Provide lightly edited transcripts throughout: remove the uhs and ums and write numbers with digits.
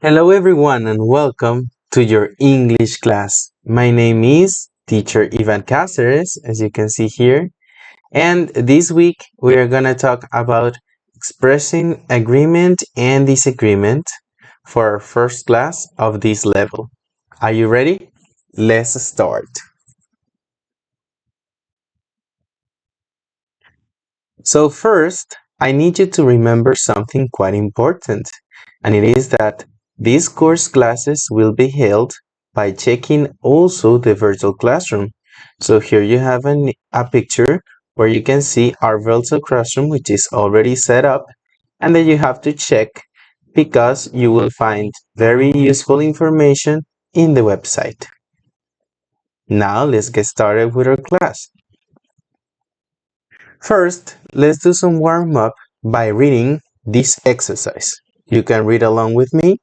Hello everyone and welcome to your English class. My name is Teacher Ivan Cáceres, as you can see here, and this week we are going to talk about expressing agreement and disagreement for our first class of this level. Are you ready? Let's start. So first, I need you to remember something quite important, and it is that these course classes will be held by checking also the virtual classroom. So here you have a picture where you can see our virtual classroom, which is already set up, and then you have to check because you will find very useful information in the website. Now let's get started with our class. First, let's do some warm-up by reading this exercise. You can read along with me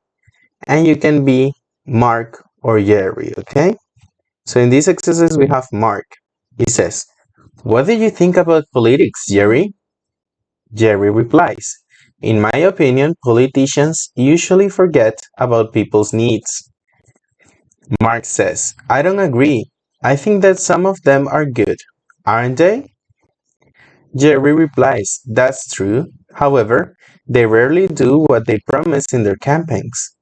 and you can be Mark or Jerry, okay? So in this exercise we have Mark. He says, "What do you think about politics, Jerry?" Jerry replies, "In my opinion, politicians usually forget about people's needs." Mark says, "I don't agree. I think that some of them are good, aren't they?" Jerry replies, "That's true. However, they rarely do what they promise in their campaigns."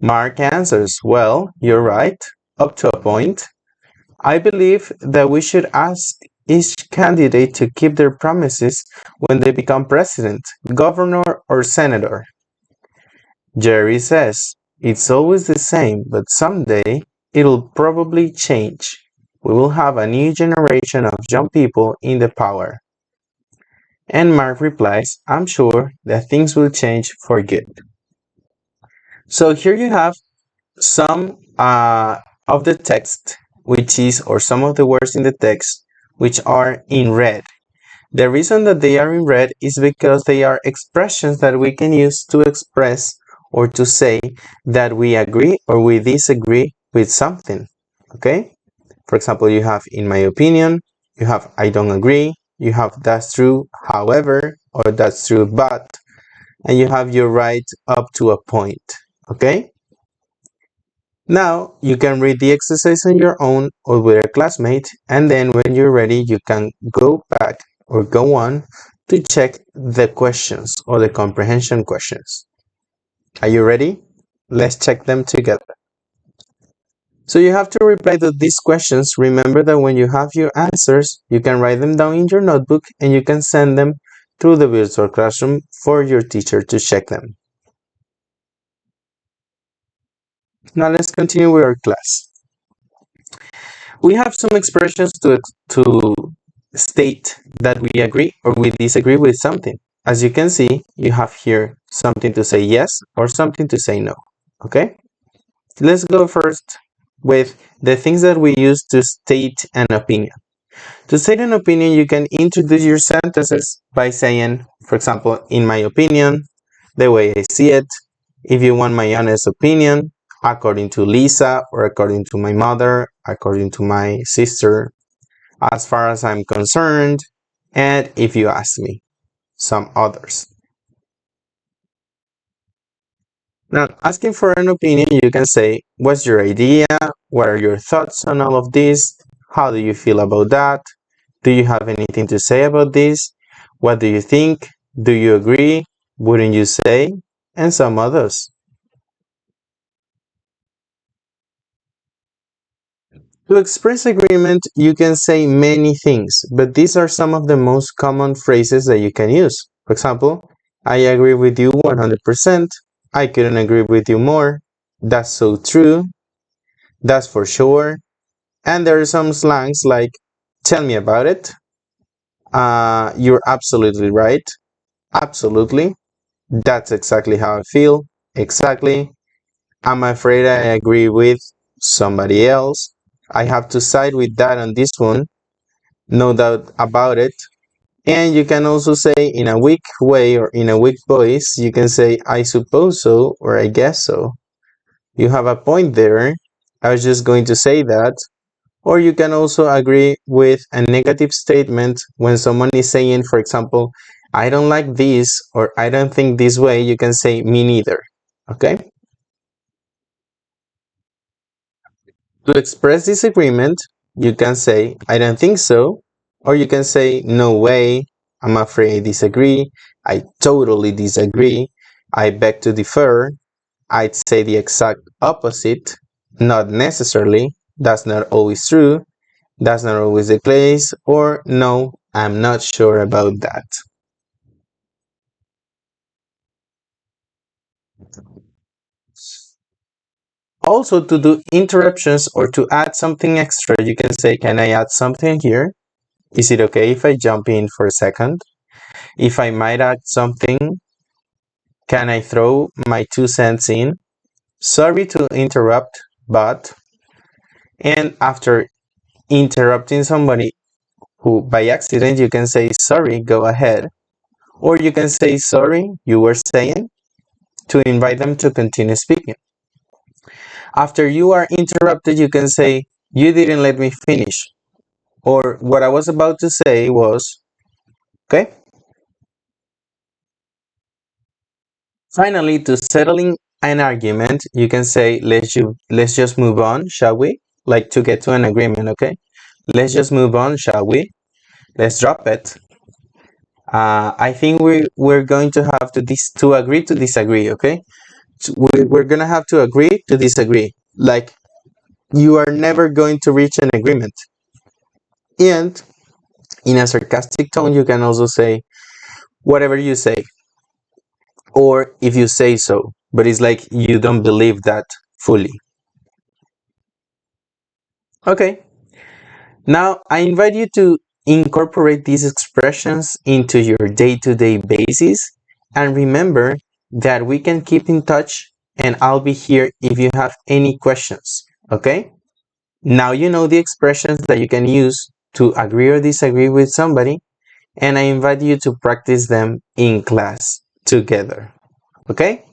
Mark answers, "Well, you're right, up to a point. I believe that we should ask each candidate to keep their promises when they become president, governor, or senator." Jerry says, "It's always the same, but someday it'll probably change. We will have a new generation of young people in the power." And Mark replies, "I'm sure that things will change for good." So here you have some of the text, or some of the words in the text, which are in red. The reason that they are in red is because they are expressions that we can use to express or to say that we agree or we disagree with something. Okay? For example, you have "in my opinion," you have "I don't agree," you have "that's true, however," or "that's true, but," and you have "you're right up to a point." Okay? Now, you can read the exercise on your own or with a classmate, and then when you're ready, you can go back or go on to check the questions or the comprehension questions. Are you ready? Let's check them together. So you have to reply to these questions. Remember that when you have your answers, you can write them down in your notebook and you can send them through the virtual classroom for your teacher to check them. Now let's continue with our class. We have some expressions to state that we agree or we disagree with something. As you can see, you have here something to say yes or something to say no. Okay? Let's go first with the things that we use to state an opinion. To state an opinion, you can introduce your sentences by saying, for example, "in my opinion," "the way I see it," "if you want my honest opinion," "according to Lisa," or "according to my mother," "according to my sister," "as far as I'm concerned," and "if you ask me," some others. Now, asking for an opinion, you can say, "What's your idea? What are your thoughts on all of this? How do you feel about that? Do you have anything to say about this? What do you think? Do you agree? Wouldn't you say?" And some others. To express agreement, you can say many things, but these are some of the most common phrases that you can use. For example, "I agree with you 100%, I couldn't agree with you more, that's so true, that's for sure," and there are some slangs like "tell me about it," "you're absolutely right," "absolutely," "that's exactly how I feel," "exactly," "I'm afraid I agree with somebody else," "I have to side with that on this one," "no doubt about it." And you can also say in a weak way or in a weak voice, you can say "I suppose so" or "I guess so." You have a point there. I was just going to say that. Or you can also agree with a negative statement when someone is saying, for example, "I don't like this" or "I don't think this way." You can say "me neither." Okay? To express disagreement, you can say, I don't think so, or you can say, no way, I'm afraid I disagree, I totally disagree, I beg to differ, I'd say the exact opposite, not necessarily, that's not always true, that's not always the case, or no, I'm not sure about that. Also, to do interruptions or to add something extra, you can say, can I add something here? Is it okay if I jump in for a second? If I might add something, can I throw my 2 cents in? Sorry to interrupt, but. And after interrupting somebody who by accident, you can say, sorry, go ahead. Or you can say, sorry, you were saying, to invite them to continue speaking. After you are interrupted, you can say, you didn't let me finish. Or what I was about to say was, okay? Finally, to settling an argument, you can say, let's just move on, shall we? Like to get to an agreement, okay? Let's just move on, shall we? Let's drop it. I think we're going to have to agree to disagree, okay? So we're gonna have to agree to disagree. Like you are never going to reach an agreement. And in a sarcastic tone, you can also say whatever you say, or if you say so, but it's like you don't believe that fully. Okay, now I invite you to incorporate these expressions into your day-to-day basis, and remember that we can keep in touch and I'll be here if you have any questions, okay? Now you know the expressions that you can use to agree or disagree with somebody, and I invite you to practice them in class together, okay?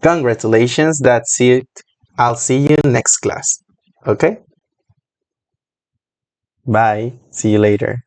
Congratulations, that's it. I'll see you next class, okay? Bye. See you later.